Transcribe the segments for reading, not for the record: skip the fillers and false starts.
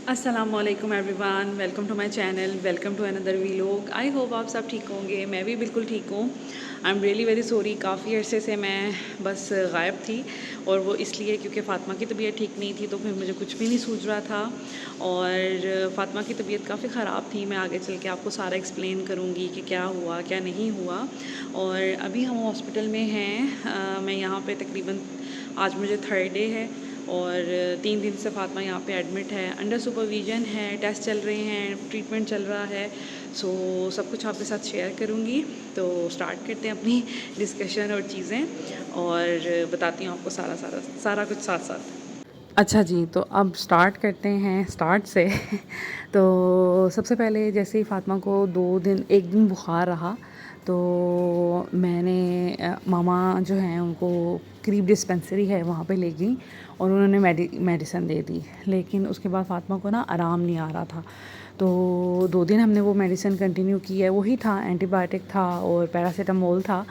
अस्सलामुअलैकुम everyone, welcome to my channel, welcome to another vlog. I hope आप सब ठीक होंगे। मैं भी बिल्कुल ठीक हूँ। I am really very sorry, काफ़ी अरसे से मैं बस गायब थी, और वो इसलिए क्योंकि फ़ातिमा की तबीयत ठीक नहीं थी, तो फिर मुझे कुछ भी नहीं सूझ रहा था। और फ़ातिमा की तबीयत काफ़ी ख़राब थी। मैं आगे चल के आपको सारा एक्सप्लेन करूँगी कि क्या हुआ क्या नहीं हुआ। और अभी हम हॉस्पिटल में हैं। मैं यहाँ पे तकरीबन, आज मुझे थर्ड डे है और 3 दिन से फ़ातिमा यहाँ पे एडमिट है, अंडर सुपरविज़न है, टेस्ट चल रहे हैं, ट्रीटमेंट चल रहा है। सो सब कुछ आपके साथ शेयर करूँगी। तो स्टार्ट करते हैं अपनी डिस्कशन और चीज़ें, और बताती हूँ आपको सारा सारा सारा कुछ साथ साथ। अच्छा जी, तो अब स्टार्ट करते हैं स्टार्ट से। तो सबसे पहले जैसे ही फ़ातिमा को 1 दिन बुखार रहा, तो मैंने मामा जो हैं उनको करीब डिस्पेंसरी है वहाँ पे ले गई, और उन्होंने मेडिसिन दे दी। लेकिन उसके बाद फ़ातिमा को ना आराम नहीं आ रहा था। तो 2 दिन हमने वो मेडिसिन कंटिन्यू की है, वही था, एंटीबायोटिक था और पैरासीटामोल था,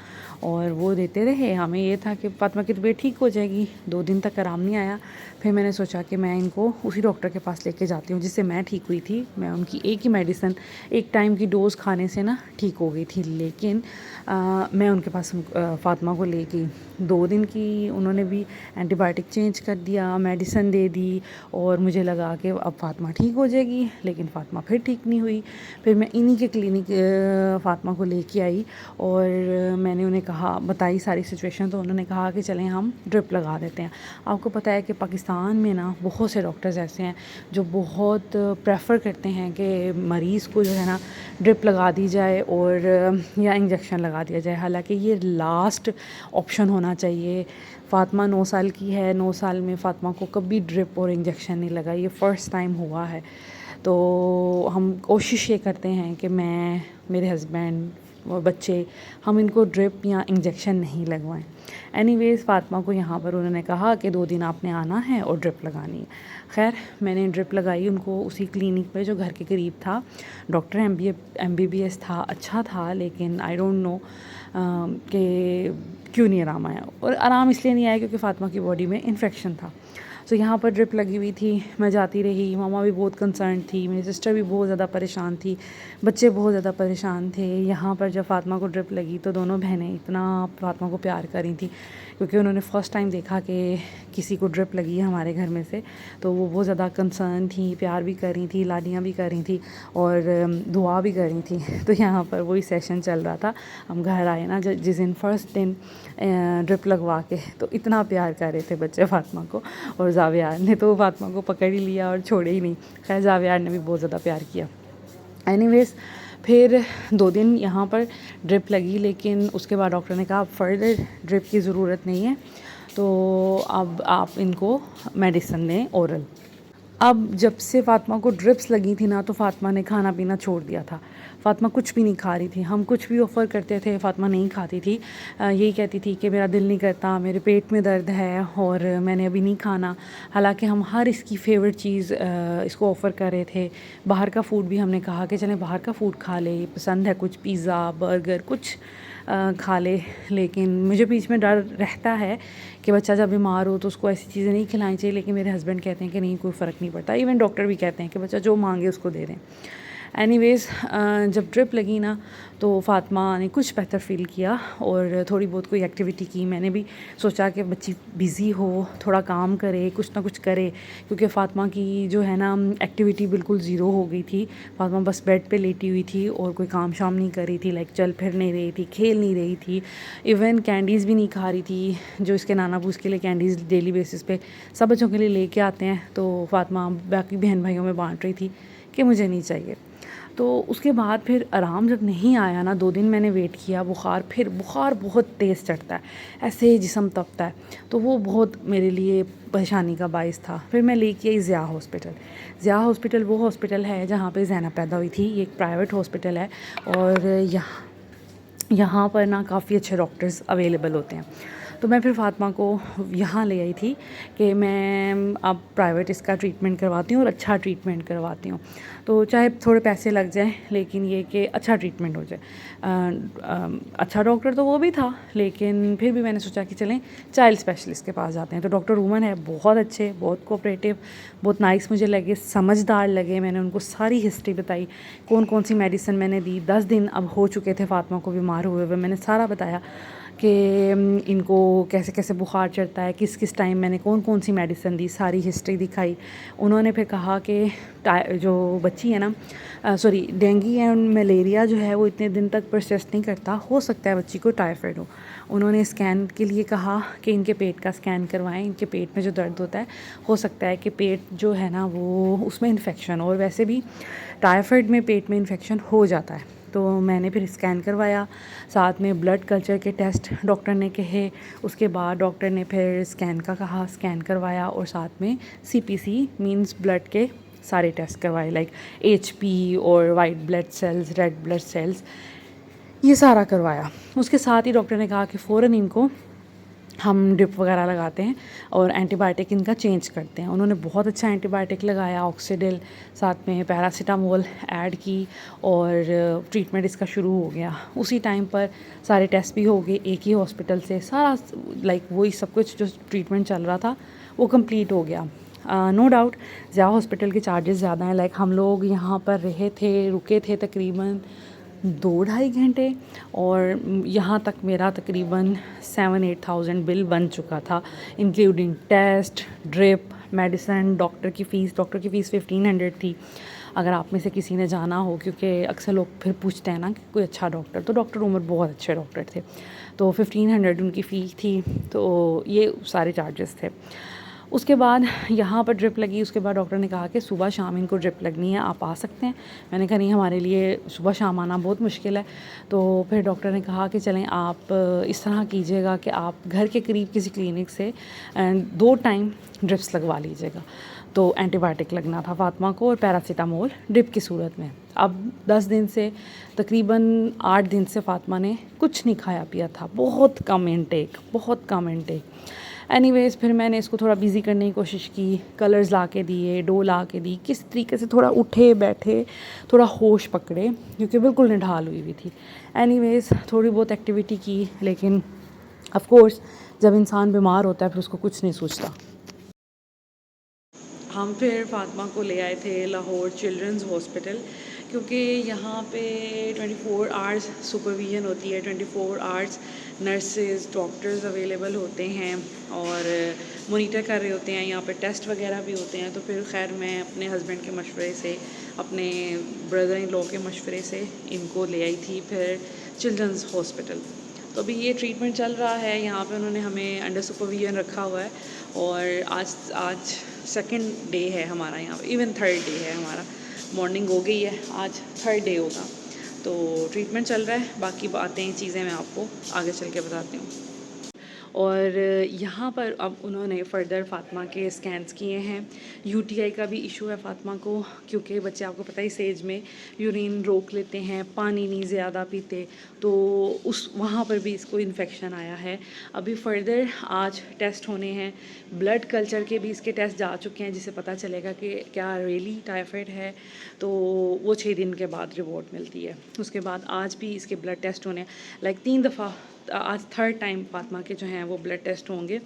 और वो देते रहे। हमें ये था कि फ़ातिमा की तबीयत ठीक हो जाएगी। 2 दिन तक आराम नहीं आया। फिर मैंने सोचा कि मैं इनको उसी डॉक्टर के पास लेके जाती हूँ जिससे मैं ठीक हुई थी। मैं उनकी एक ही मेडिसिन, एक टाइम की डोज़ खाने से ना ठीक हो गई थी। लेकिन मैं उनके पास फ़ातिमा को ले गई। 2 दिन की उन्होंने भी एंटीबायोटिक चेंज कर दिया, मेडिसिन दे दी, और मुझे लगा कि अब फ़ातिमा ठीक हो जाएगी, लेकिन फ़ातिमा फिर ठीक नहीं हुई। फिर मैं इन्हीं के क्लिनिक फ़ातिमा को लेके आई, और मैंने उन्हें कहा, बताई सारी सिचुएशन, तो उन्होंने कहा कि चलें हम ड्रिप लगा देते हैं। आपको पता है कि पाकिस्तान में ना बहुत से डॉक्टर्स ऐसे हैं जो बहुत प्रेफर करते हैं कि मरीज़ को जो है ना ड्रिप लगा दी जाए और या इंजेक्शन लगा दिया जाए। हालांकि ये लास्ट ऑप्शन होना चाहिए। फ़ातिमा 9 साल की है, 9 साल में फ़ातिमा को कभी ड्रिप और इंजेक्शन नहीं लगा, ये फ़र्स्ट टाइम हुआ है। तो हम कोशिश ये करते हैं कि मैं, मेरे हस्बैंड और बच्चे, हम इनको ड्रिप या इंजेक्शन नहीं लगवाएं। एनीवेज़ फ़ातिमा को यहाँ पर उन्होंने कहा कि 2 दिन आपने आना है और ड्रिप लगानी है। खैर, मैंने ड्रिप लगाई उनको उसी क्लिनिक पे जो घर के करीब था। डॉक्टर MBBS था, अच्छा था, लेकिन आई डोंट नो कि क्यों नहीं आराम आया। और आराम इसलिए नहीं आया क्योंकि फ़ातिमा की बॉडी में इन्फेक्शन था। तो यहाँ पर ड्रिप लगी हुई थी, मैं जाती रही। मामा भी बहुत कंसर्न थी, मेरी सिस्टर भी बहुत ज़्यादा परेशान थी, बच्चे बहुत ज़्यादा परेशान थे। यहाँ पर जब फ़ातिमा को ड्रिप लगी तो दोनों बहनें इतना फ़ातिमा को प्यार कर रही थी, क्योंकि उन्होंने फ़र्स्ट टाइम देखा कि किसी को ड्रिप लगी है हमारे घर में से। तो वो बहुत ज़्यादा कंसर्न थी, प्यार भी कर रही थी, लाडियाँ भी कर रही थी, और दुआ भी कर रही थी। तो यहाँ पर वही सेशन चल रहा था। हम घर आए ना जिस दिन फर्स्ट दिन ड्रिप लगवा के, तो इतना प्यार कर रहे थे बच्चे फ़ातिमा को, और जावियार ने तो फ़ातिमा को पकड़ ही लिया और छोड़े ही नहीं। खैर, जावियार ने भी बहुत ज़्यादा प्यार किया। एनीवेज़, फिर 2 दिन यहाँ पर ड्रिप लगी, लेकिन उसके बाद डॉक्टर ने कहा अब फर्दर ड्रिप की ज़रूरत नहीं है, तो अब आप इनको मेडिसिन दें ओरल। अब जब से फ़ातिमा को ड्रिप्स लगी थी ना, तो फ़ातिमा ने खाना पीना छोड़ दिया था। फ़ातिमा कुछ भी नहीं खा रही थी। हम कुछ भी ऑफ़र करते थे, फ़ातिमा नहीं खाती थी। यही कहती थी कि मेरा दिल नहीं करता, मेरे पेट में दर्द है और मैंने अभी नहीं खाना। हालांकि हम हर इसकी फ़ेवरेट चीज़ इसको ऑफ़र कर रहे थे। बाहर का फ़ूड भी हमने कहा कि चलें बाहर का फ़ूड खा ले, पसंद है कुछ पिज़्ज़ा बर्गर कुछ खा ले। लेकिन मुझे बीच में डर रहता है कि बच्चा जब बीमार हो तो उसको ऐसी चीज़ें नहीं खिलानी चाहिए, लेकिन मेरे हस्बैंड कहते हैं कि नहीं, कोई फ़र्क नहीं पड़ता। इवन डॉक्टर भी कहते हैं कि बच्चा जो मांगे उसको दे दें। एनीवेज़, जब ड्रिप लगी ना, तो फ़ातिमा ने कुछ बेहतर फ़ील किया और थोड़ी बहुत कोई एक्टिविटी की। मैंने भी सोचा कि बच्ची बिज़ी हो, थोड़ा काम करे, कुछ ना कुछ करे, क्योंकि फ़ातिमा की जो है ना एक्टिविटी बिल्कुल ज़ीरो हो गई थी। फ़ातिमा बस बेड पे लेटी हुई थी और कोई काम शाम नहीं कर रही थी, लाइक चल फिर नहीं रही थी, खेल नहीं रही थी, इवन कैंडीज़ भी नहीं खा रही थी, जो इसके नाना अबू इसके लिए कैंडीज़ डेली बेसिस पे सब बच्चों के लिए लेके आते हैं। तो फ़ातिमा बाकी बहन भाइयों में बांट रही थी कि मुझे नहीं चाहिए। तो उसके बाद फिर आराम जब नहीं आया ना, 2 दिन मैंने वेट किया, बुखार बहुत तेज़ चढ़ता है, ऐसे जिस्म तपता है, तो वो बहुत मेरे लिए परेशानी का बाइस था। फिर मैं लेके आई ज़िया हॉस्पिटल। ज़िया हॉस्पिटल वो हॉस्पिटल है जहाँ पे ज़ैनब पैदा हुई थी। ये एक प्राइवेट हॉस्पिटल है, और यहाँ पर ना काफ़ी अच्छे डॉक्टर्स अवेलेबल होते हैं। तो मैं फिर फ़ातिमा को यहाँ ले आई थी कि मैं अब प्राइवेट इसका ट्रीटमेंट करवाती हूँ और अच्छा ट्रीटमेंट करवाती हूँ। तो चाहे थोड़े पैसे लग जाएँ लेकिन ये कि अच्छा ट्रीटमेंट हो जाए। अच्छा डॉक्टर तो वो भी था, लेकिन फिर भी मैंने सोचा कि चलें चाइल्ड स्पेशलिस्ट के पास जाते हैं। तो डॉक्टर रूमन है, बहुत अच्छे, बहुत कोऑपरेटिव, बहुत नाइस मुझे लगे, समझदार लगे। मैंने उनको सारी हिस्ट्री बताई, कौन कौन सी मेडिसिन मैंने दी। 10 दिन अब हो चुके थे फ़ातिमा को बीमार हुए हुए। मैंने सारा बताया कि इनको कैसे कैसे बुखार चढ़ता है, किस किस टाइम मैंने कौन कौन सी मेडिसिन दी, सारी हिस्ट्री दिखाई। उन्होंने फिर कहा कि जो बच्ची है ना, सॉरी डेंगू एंड मलेरिया जो है वो इतने दिन तक परसिस्ट नहीं करता, हो सकता है बच्ची को टाइफाइड हो। उन्होंने स्कैन के लिए कहा कि इनके पेट का स्कैन करवाएं, इनके पेट में जो दर्द होता है हो सकता है कि पेट जो है ना वो उसमें इन्फेक्शन हो, और वैसे भी टाइफाइड में पेट में इन्फेक्शन हो जाता है। तो मैंने फिर स्कैन करवाया, साथ में ब्लड कल्चर के टेस्ट डॉक्टर ने कहे। उसके बाद डॉक्टर ने फिर स्कैन का कहा, स्कैन करवाया, और साथ में सीपीसी मींस ब्लड के सारे टेस्ट करवाए, लाइक एचपी और white blood cells, red blood cells, ये सारा करवाया। उसके साथ ही डॉक्टर ने कहा कि फ़ौरन इनको हम ड्रिप वगैरह लगाते हैं और एंटीबायोटिक इनका चेंज करते हैं। उन्होंने बहुत अच्छा एंटीबायोटिक लगाया, ऑक्सीडिल, साथ में पैरासीटामोल ऐड की, और ट्रीटमेंट इसका शुरू हो गया। उसी टाइम पर सारे टेस्ट भी हो गए, एक ही हॉस्पिटल से सारा, लाइक वही सब कुछ जो ट्रीटमेंट चल रहा था वो कंप्लीट हो गया। नो डाउट ज़्यादा हॉस्पिटल के चार्जेस ज़्यादा हैं। लाइक हम लोग यहाँ पर रुके थे तकरीबन 2-2.5 घंटे, और यहाँ तक मेरा तकरीबन 7-8 थाउजेंड बिल बन चुका था, including test, drip, medicine. Doctor की फ़ीस 1500 थी। अगर आप में से किसी ने जाना हो, क्योंकि अक्सर लोग फिर पूछते हैं ना कि कोई अच्छा डॉक्टर, तो डॉक्टर उमर बहुत अच्छे डॉक्टर थे, तो 1500 उनकी फ़ी थी। तो ये सारे चार्जेस थे। उसके बाद यहाँ पर ड्रिप लगी। उसके बाद डॉक्टर ने कहा कि सुबह शाम इनको ड्रिप लगनी है, आप आ सकते हैं। मैंने कहा नहीं, हमारे लिए सुबह शाम आना बहुत मुश्किल है। तो फिर डॉक्टर ने कहा कि चलें आप इस तरह कीजिएगा कि आप घर के करीब किसी क्लिनिक से 2 टाइम ड्रिप्स लगवा लीजिएगा। तो एंटीबायोटिक लगना था फ़ातिमा को, और पैरासीटामोल ड्रिप की सूरत में। अब 10 दिन से तकरीबन 8 दिन से फ़ातिमा ने कुछ नहीं खाया पिया था, बहुत कम इनटेक। एनीवेज़ फिर मैंने इसको थोड़ा बिज़ी करने की कोशिश की, कलर्स ला के दिए, डो ला के दी, किस तरीके से थोड़ा उठे बैठे, थोड़ा होश पकड़े, क्योंकि बिल्कुल निढाल हुई हुई थी। एनीवेज़ थोड़ी बहुत एक्टिविटी की, लेकिन ऑफ कोर्स जब इंसान बीमार होता है फिर उसको कुछ नहीं सोचता। हम फिर फ़ातिमा को ले आए थे लाहौर चिल्ड्रंस हॉस्पिटल, क्योंकि यहाँ पे 24 आवर्स सुपरविज़न होती है, 24 आवर्स नर्सेज डॉक्टर्स अवेलेबल होते हैं और मॉनिटर कर रहे होते हैं। यहाँ पे टेस्ट वगैरह भी होते हैं। तो फिर खैर मैं अपने हस्बैंड के मशवरे से, अपने ब्रदर इन लॉ के मशवरे से इनको ले आई थी फिर चिल्ड्रंस हॉस्पिटल। तो अभी ये ट्रीटमेंट चल रहा है यहाँ पे, उन्होंने हमें अंडर सुपरविज़न रखा हुआ है, और आज सेकंड डे है हमारा यहाँ पे, इवन थर्ड डे है हमारा। मॉर्निंग हो गई है, आज थर्ड डे होगा। तो ट्रीटमेंट चल रहा है, बाकी बातें चीज़ें मैं आपको आगे चल के बताती हूँ। और यहाँ पर अब उन्होंने फ़र्दर फ़ातिमा के स्कैन्स किए हैं। यूटीआई का भी इशू है फ़ातिमा को, क्योंकि बच्चे आपको पता ही इस एज में यूरिन रोक लेते हैं, पानी नहीं ज़्यादा पीते, तो उस वहाँ पर भी इसको इन्फेक्शन आया है। अभी फ़र्दर आज टेस्ट होने हैं, ब्लड कल्चर के भी इसके टेस्ट जा चुके हैं, जिससे पता चलेगा कि क्या रियली टाइफाइड है। तो वो 6 दिन के बाद रिपोर्ट मिलती है। उसके बाद आज भी इसके ब्लड टेस्ट होने, लाइक 3 दफ़ा, आज थर्ड टाइम फ़ातिमा के जो हैं वो ब्लड टेस्ट होंगे।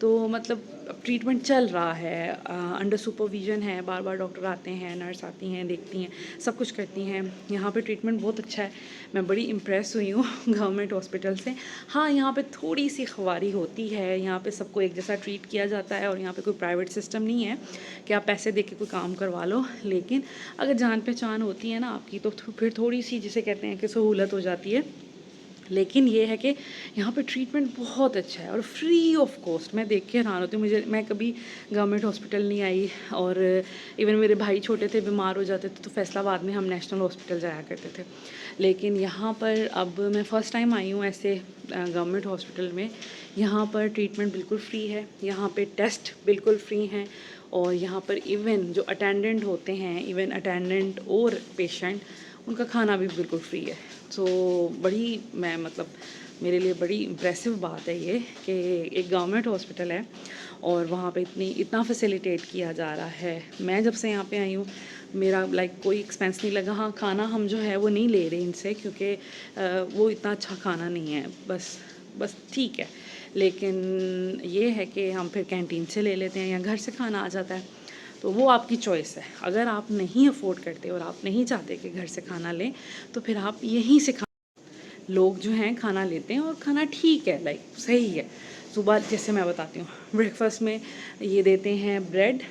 तो मतलब ट्रीटमेंट चल रहा है, अंडर सुपरविज़न है, बार बार डॉक्टर आते हैं, नर्स आती हैं, देखती हैं, सब कुछ करती हैं। यहाँ पे ट्रीटमेंट बहुत अच्छा है, मैं बड़ी इम्प्रेस हुई हूँ गवर्नमेंट हॉस्पिटल से। हाँ, यहाँ पे थोड़ी सी ख्वारी होती है, यहाँ पे सबको एक जैसा ट्रीट किया जाता है, और यहाँ पे कोई प्राइवेट सिस्टम नहीं है कि आप पैसे दे के कोई काम करवा लो। लेकिन अगर जान पहचान होती है ना आपकी, तो फिर थोड़ी सी, जिसे कहते हैं कि सहूलत हो जाती है। लेकिन ये है कि यहाँ पे ट्रीटमेंट बहुत अच्छा है और फ्री ऑफ कॉस्ट। मैं देख के हैरान होती हूँ, मैं कभी गवर्नमेंट हॉस्पिटल नहीं आई, और इवन मेरे भाई छोटे थे, बीमार हो जाते थे तो फैसलाबाद में हम नेशनल हॉस्पिटल जाया करते थे। लेकिन यहाँ पर अब मैं फ़र्स्ट टाइम आई हूँ ऐसे गवर्नमेंट हॉस्पिटल में। यहाँ पर ट्रीटमेंट बिल्कुल फ्री है, यहाँ पे टेस्ट बिल्कुल फ्री हैं, और यहाँ पर इवन जो अटेंडेंट होते हैं, इवन अटेंडेंट और पेशेंट, उनका खाना भी बिल्कुल फ्री है। सो बड़ी मैं मतलब मेरे लिए बड़ी इम्प्रेसिव बात है ये कि एक गवर्नमेंट हॉस्पिटल है और वहाँ पे इतना फैसिलिटेट किया जा रहा है। मैं जब से यहाँ पे आई हूँ मेरा कोई एक्सपेंस नहीं लगा। हाँ, खाना हम जो है वो नहीं ले रहे इनसे क्योंकि वो इतना अच्छा खाना नहीं है, बस ठीक है। लेकिन ये है कि हम फिर कैंटीन से ले लेते हैं या घर से खाना आ जाता है, तो वो आपकी चॉइस है। अगर आप नहीं अफोर्ड करते और आप नहीं चाहते कि घर से खाना लें तो फिर आप यहीं से लोग जो हैं खाना लेते हैं और खाना ठीक है, सही है। सुबह जैसे मैं बताती हूँ, ब्रेकफास्ट में ये देते हैं ब्रेड,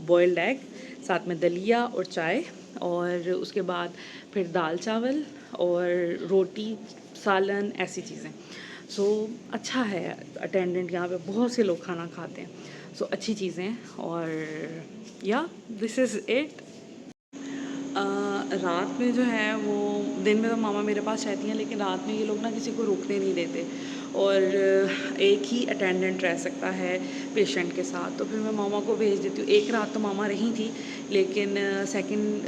बॉइल्ड एग, साथ में दलिया और चाय, और उसके बाद फिर दाल चावल और रोटी, सालन, ऐसी चीज़ें। सो अच्छा है, अटेंडेंट यहाँ पे बहुत से लोग खाना खाते हैं, सो अच्छी चीज़ें हैं। और या दिस इज़ इट। रात में जो है वो, दिन में तो मामा मेरे पास रहती हैं, लेकिन रात में ये लोग ना किसी को रुकने नहीं देते और एक ही अटेंडेंट रह सकता है पेशेंट के साथ, तो फिर मैं मामा को भेज देती हूँ। एक रात तो मामा रही थी, लेकिन सेकंड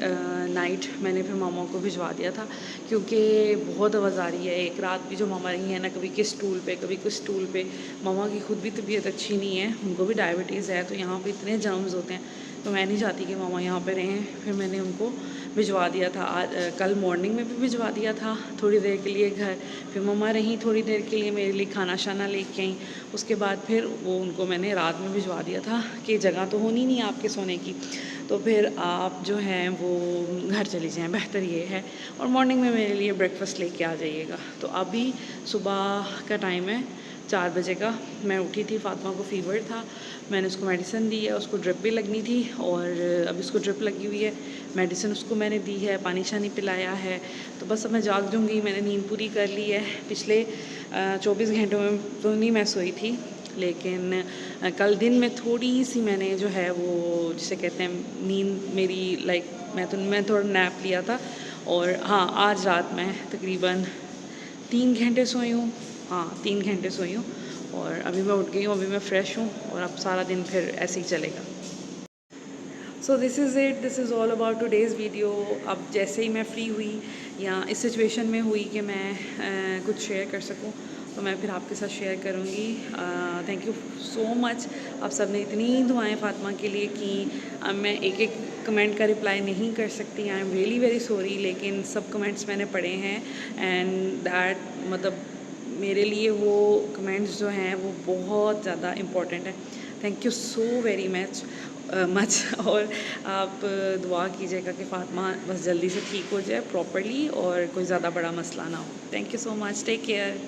नाइट मैंने फिर मामा को भिजवा दिया था क्योंकि बहुत आवाज़ आ रही है। एक रात भी जो मामा रही है ना, कभी किस स्टूल पे कभी किस स्टूल पे। मामा की खुद भी तबीयत अच्छी नहीं है, उनको भी डायबिटीज़ है, तो यहाँ पे इतने जर्म्स होते हैं, तो मैं नहीं चाहती कि मामा यहाँ पे रहें। फिर मैंने उनको भिजवा दिया था आज, कल मॉर्निंग में भी भिजवा दिया था थोड़ी देर के लिए घर। फिर मम्मा रहीं थोड़ी देर के लिए, मेरे लिए खाना शाना लेके आई। उसके बाद फिर वो उनको मैंने रात में भिजवा दिया था कि जगह तो होनी नहीं आपके सोने की, तो फिर आप जो हैं वो घर चली जाएं, बेहतर ये है। और मॉर्निंग में मेरे लिए ब्रेकफास्ट लेके आ जाइएगा। तो अभी सुबह का टाइम है 4 बजे का। मैं उठी थी, फातिमा को फ़ीवर था, मैंने उसको मेडिसिन दी है, उसको ड्रिप भी लगनी थी और अभी उसको ड्रिप लगी हुई है। मेडिसिन उसको मैंने दी है, पानी शानी पिलाया है, तो बस अब मैं जाग जूँगी। मैंने नींद पूरी कर ली है। पिछले 24 घंटों में तो नहीं मैं सोई थी, लेकिन कल दिन में थोड़ी सी मैंने जो है वो जिसे कहते हैं नींद मेरी, मैं थोड़ा नैप लिया था। और हाँ, आज रात मैं तकरीबन 3 घंटे सोई हूँ। हाँ, 3 घंटे सोई हूँ और अभी मैं उठ गई हूँ, अभी मैं फ़्रेश हूँ और अब सारा दिन फिर ऐसे ही चलेगा। So this is it, this is all about today's video. अब जैसे ही मैं फ़्री हुई या इस सिचुएशन में हुई कि मैं कुछ शेयर कर सकूं, तो मैं फिर आपके साथ शेयर करूंगी। थैंक यू सो मच, आप सब ने इतनी दुआएं फ़ातिमा के लिए की। अब मैं एक एक कमेंट का रिप्लाई नहीं कर सकती, आई एम रियली वेरी सॉरी, लेकिन सब कमेंट्स मैंने पढ़े हैं एंड दैट मतलब मेरे लिए वो कमेंट्स जो हैं वो बहुत ज़्यादा इम्पोर्टेंट है। Thank you so very much और आप दुआ कीजिएगा कि फ़ातिमा बस जल्दी से ठीक हो जाए प्रॉपर्ली और कोई ज़्यादा बड़ा मसला ना हो। Thank you so much, take care.